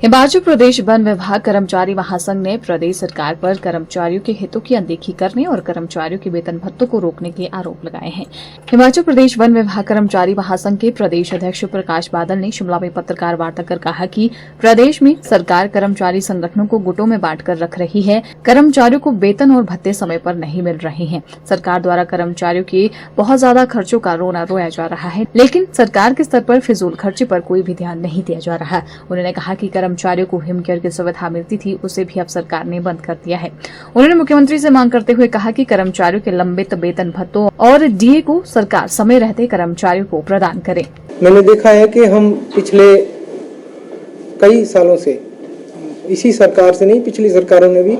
Himachal Pradesh one विभाग कर्मचारी महासंघ ने प्रदेश सरकार पर कर्मचारियों के हितों की अनदेखी करने और कर्मचारियों के वेतन भत्तों को रोकने के आरोप लगाए हैं। हिमाचल प्रदेश वन विभाग कर्मचारी महासंघ के प्रदेश अध्यक्ष प्रकाश बादल ने शिमला में पत्रकार वार्ता कर कहा कि प्रदेश में सरकार कर्मचारी संगठनों को गुटों में बांटकर रख रही है। कर्मचारियों को वेतन और भत्ते समय पर नहीं मिल रहे हैं। सरकार द्वारा कर्मचारियों के बहुत ज्यादा खर्चों का रोना रोया जा रहा है, लेकिन सरकार के स्तर पर फिजूल खर्चे पर कोई भी ध्यान नहीं दिया जा रहा। उन्होंने कहा कि कर्मचारियों को हिम केयर की सुविधा मिलती थी, उसे भी अब सरकार ने बंद कर दिया है। उन्होंने मुख्यमंत्री से मांग करते हुए कहा कि कर्मचारियों के लंबित वेतन भत्तों और डीए को सरकार समय रहते कर्मचारियों को प्रदान करे। मैंने देखा है कि हम पिछले कई सालों से, इसी सरकार से नहीं, पिछली सरकारों में भी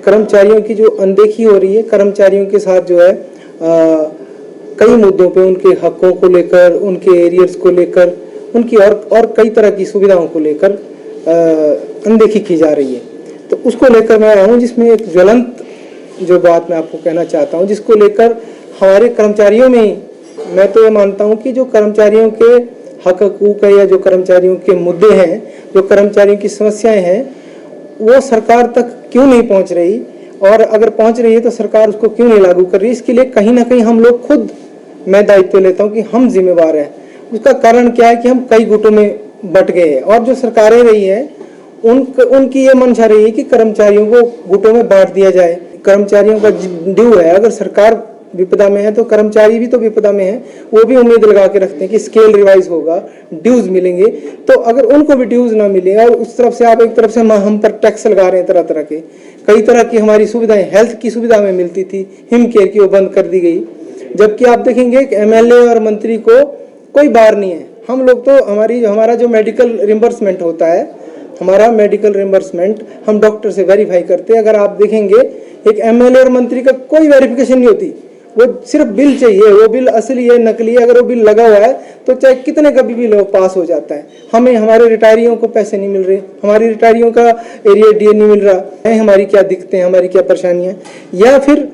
कर्मचारियों की जो अनदेखी हो रही है, कर्मचारियों के साथ जो है कई मुद्दों पे, उनके हकों को लेकर, उनके एरियर्स को लेकर, उनकी और कई तरह की सुविधाओं को लेकर अनदेखी की जा रही है। तो उसको लेकर मैं आया हूँ, जिसमें एक ज्वलंत जो बात मैं आपको कहना चाहता हूँ, जिसको लेकर हमारे कर्मचारियों में ही, मैं तो ये मानता हूँ कि जो कर्मचारियों के हक हकूक है या जो कर्मचारियों के मुद्दे हैं, जो कर्मचारियों की समस्याएं हैं, वो सरकार तक क्यों नहीं पहुँच रही, और अगर पहुँच रही है तो सरकार उसको क्यों नहीं लागू कर रही। इसके लिए कहीं ना कहीं हम लोग खुद, मैं दायित्व लेता हूँ कि हम जिम्मेवार हैं। उसका कारण क्या है कि हम कई गुटों में बट गए हैं, और जो सरकारें रही है उनकी ये मंशा रही है कि कर्मचारियों को गुटों में बांट दिया जाए। कर्मचारियों का ड्यू है, अगर सरकार विपदा में है तो कर्मचारी भी तो विपदा में है। वो भी उम्मीद लगा के रखते हैं कि स्केल रिवाइज होगा, ड्यूज मिलेंगे। तो अगर उनको भी ड्यूज ना मिले और उस तरफ से आप एक तरफ से हम पर टैक्स लगा रहे हैं, तरह तरह के, कई तरह की हमारी सुविधाएं, हेल्थ की सुविधा में मिलती थी, हिम केयर की, वो बंद कर दी गई। जबकि आप देखेंगे कि एमएलए और मंत्री को कोई बार नहीं है। हम लोग तो हमारा जो मेडिकल रिम्बर्समेंट होता है, हमारा मेडिकल रिम्बर्समेंट हम डॉक्टर से वेरीफाई करते हैं। अगर आप देखेंगे एक एमएलए और मंत्री का कोई वेरिफिकेशन नहीं होती, वो सिर्फ बिल चाहिए, वो बिल असली है नकली है, अगर वो बिल लगा हुआ है तो चाहे कितने कभी भी लोग पास हो जाता है। हमें हमारे रिटायरियों को पैसे नहीं मिल रहे, हमारी रिटायरियों का एरिया डीए नहीं मिल रहा है, हमारी क्या दिक्कतें हैं, हमारी क्या परेशानियाँ, या फिर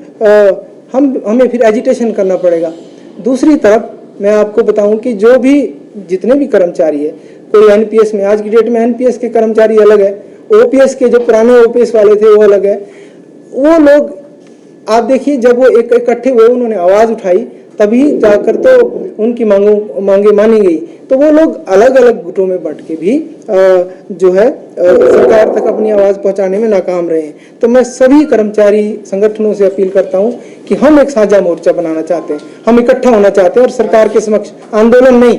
हमें फिर एजिटेशन करना पड़ेगा। दूसरी तरफ मैं आपको बताऊं कि जो भी जितने भी कर्मचारी है, कोई एनपीएस में, आज की डेट में एनपीएस के कर्मचारी अलग है, ओपीएस के जो पुराने ओपीएस वाले थे वो अलग है। वो लोग आप देखिए, जब वो इकट्ठे हुए, उन्होंने आवाज उठाई, तभी जाकर तो उनकी मांगे मानी गई। तो वो लोग अलग अलग गुटों में बंट के भी जो है सरकार तक अपनी आवाज पहुंचाने में नाकाम रहे हैं। तो मैं सभी कर्मचारी संगठनों से अपील करता हूं कि हम एक साझा मोर्चा बनाना चाहते हैं, हम इकट्ठा होना चाहते हैं, और सरकार के समक्ष आंदोलन नहीं,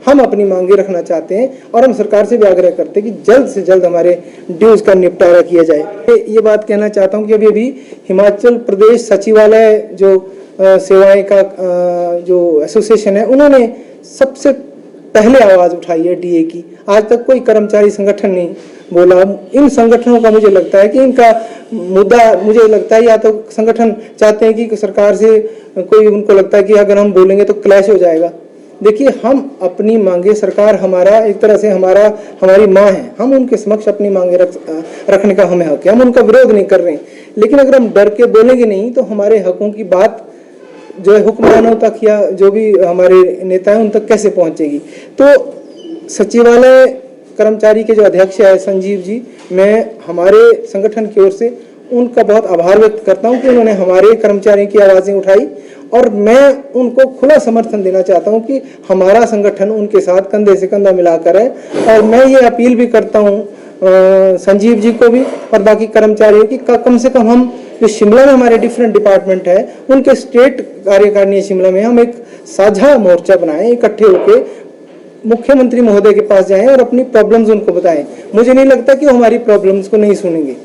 हम अपनी मांगे रखना चाहते हैं, और हम सरकार से भी आग्रह करते हैं कि जल्द से जल्द हमारे ड्यूज का निपटारा किया जाए। ये बात कहना चाहता हूं कि अभी हिमाचल प्रदेश सचिवालय जो सेवाएं का जो एसोसिएशन है, उन्होंने सबसे पहले आवाज उठाई है डीए की। आज तक कोई कर्मचारी संगठन नहीं बोला। इन संगठनों का मुझे लगता है कि इनका मुद्दा, मुझे लगता है या तो संगठन चाहते हैं कि सरकार से कोई, उनको लगता है कि अगर हम बोलेंगे तो क्लैश हो जाएगा। देखिए, हम अपनी मांगे, सरकार हमारा एक तरह से हमारी माँ है, हम उनके समक्ष अपनी मांगे रखने का हमें हक है, हम उनका विरोध नहीं कर रहे हैं। लेकिन अगर हम डर के बोलेंगे नहीं तो हमारे हकों की बात जो है हुक्मरानों तक या जो भी हमारे नेता हैं उन तक कैसे पहुंचेगी। तो सचिवालय कर्मचारी के जो अध्यक्ष है संजीव जी, मैं हमारे संगठन की ओर से उनका बहुत आभार व्यक्त करता हूं कि उन्होंने हमारे कर्मचारियों की आवाजें उठाई, और मैं उनको खुला समर्थन देना चाहता हूं कि हमारा संगठन उनके साथ कंधे से कंधा मिलाकर है। और मैं ये अपील भी करता हूं संजीव जी को भी और बाकी कर्मचारियों की, कम से कम हम जो शिमला में हमारे डिफरेंट डिपार्टमेंट है, उनके स्टेट कार्यकारिणी शिमला में हम एक साझा मोर्चा बनाएं, इकट्ठे होकर मुख्यमंत्री महोदय के पास जाएं और अपनी प्रॉब्लम्स उनको बताएं। मुझे नहीं लगता कि वो हमारी प्रॉब्लम्स को नहीं सुनेंगे।